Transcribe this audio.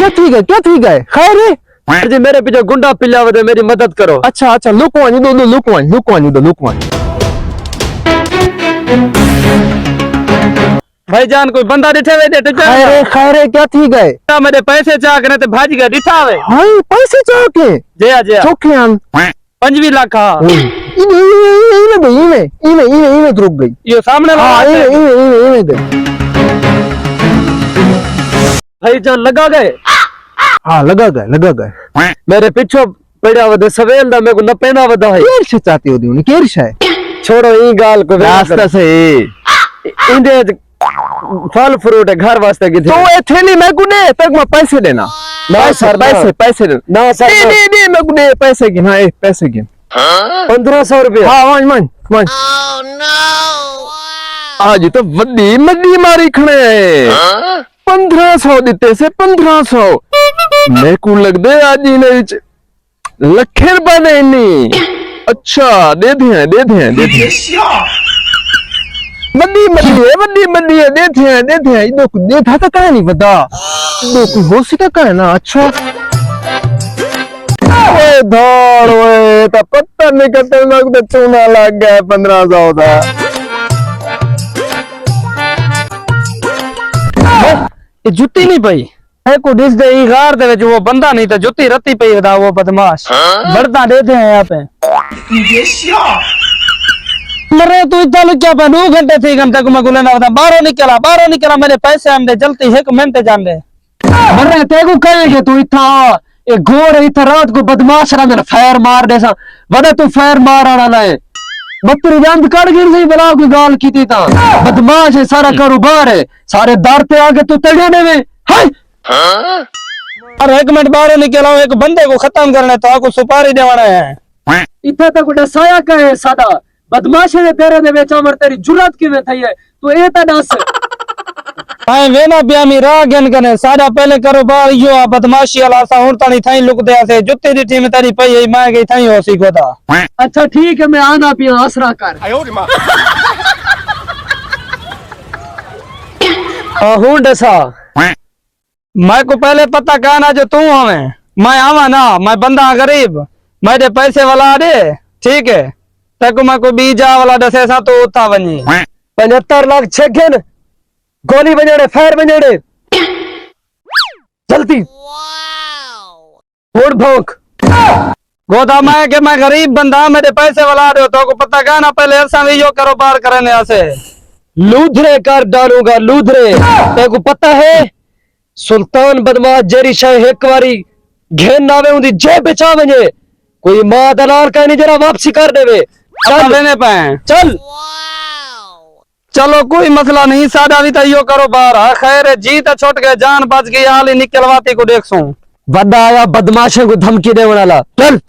क्या ठीक है खैर है जी मेरे पीछे गुंडा पिल्ला दे, मेरी मदद करो। अच्छा लुक वन भाईजान कोई बंदा दिठे हुए खैर है क्या ठीक है मेरे पैसे चाह करे ते भाजी का दिठा हुए। हाँ पैसे चौके जया चौके 25 लाख। इवे रुक गई ये सामने भाईजान लगा गए। हाँ लगा गए मेरे पीछे पड़ा वदे सवेल दा मेरे को न पैना वदा है। केर से चाहते हो दी केर से छोड़ो ई गाल को रास्ता से इंदे फल फ्रूट है घर वास्ते की तो ये थैली मैं को दे तक मैं पैसे देना ना सर पैसे दे ना सर नहीं मैं को दे पैसे गिन हाँ पैसे गिन 1500 रुपया। हाँ मान आज तो मद्दी मारी खड़े 1500 देते से 1500 मेरे को लग दे आज ही नहीं लखे रुपए नहीं। अच्छा दे दिए मद्दी है देते हैं इधर को देखा तो कहा नहीं पता इधर को हो सका कहा ना। अच्छा धौड़ ओए तो पत्ता निकलते लोग तो चूना लग गया 1500 का। ये जुत्ती नहीं पई है को डिस दे ई गार दे जो वो बंदा नहीं तो जुत्ती रत्ती पई दा वो बदमाश बड़ता देते हैं यहाँ पे। मरे तू इतना क्या पे 2 घंटे 3 घंटे को मैं गुलेना बता बाहरों निकला मेरे पैसे हम दे जल्दी है को मेहनत जान दे। मरे तेको कहेंगे तू इतना एक घोर इतना रात को बदमाश रहा मेरा फायर मार दे सा वदे तू फायर मार आना है बत्तरी रंग काट गिर से बला की गाल की थी ता बदमाश है सारा कारोबार है सारे दर पे आके तू तड़ने में हाय। अरे 1 मिनट बाहरों निकला हूं एक बंदे को खत्म करने तो आपको सुपारी देवाना है। इतना तक डसाया कहे सादा बदमाश है तेरे दे बेचा मर तेरी जुर्रत की में थई है तू ए ता डस हां वेना ब्यामी राह गन कने सादा पहले कारोबार यो बदमाशी वाला सा हुन तानी थाई लुक दे से जुत्ती दी टीम तेरी पई है मैं गई थाई हो सीखो था। अच्छा ठीक है मैं आना पिया आसरा कर हूं डसा मैं को पहले पता कहना जो तू हमें मैं आवा ना मैं बंदा गरीब मेरे पैसे वाला दे ठीक है तक मैं को बीजा वाला दसे सा तो उठा वनी 75 लाख छेगन गोली बजाड़े फायर बजाड़े जल्दी फोड़ भोंक गोदा मैं के मैं गरीब बंदा मेरे पैसे वाला दे तो को पता कहना पहले ऐसा भी यो कारोबार करने ऐसे लूधरे कर डालूंगा लूधरे ते को पता है सुल्तान बदमाश जेरी शाह एक बारी घेन नावे उंदी जे बेचा वने कोई मां दलाल का नहीं जरा वापसी कर देवे चल लेने पे चल चलो कोई मसला नहीं सादा भी तो यो कारोबार है खैर जी तो छोट गए जान बच गई हाल ही निकलवाती को देख सू बदा आया बदमाशों को धमकी दे वाला चल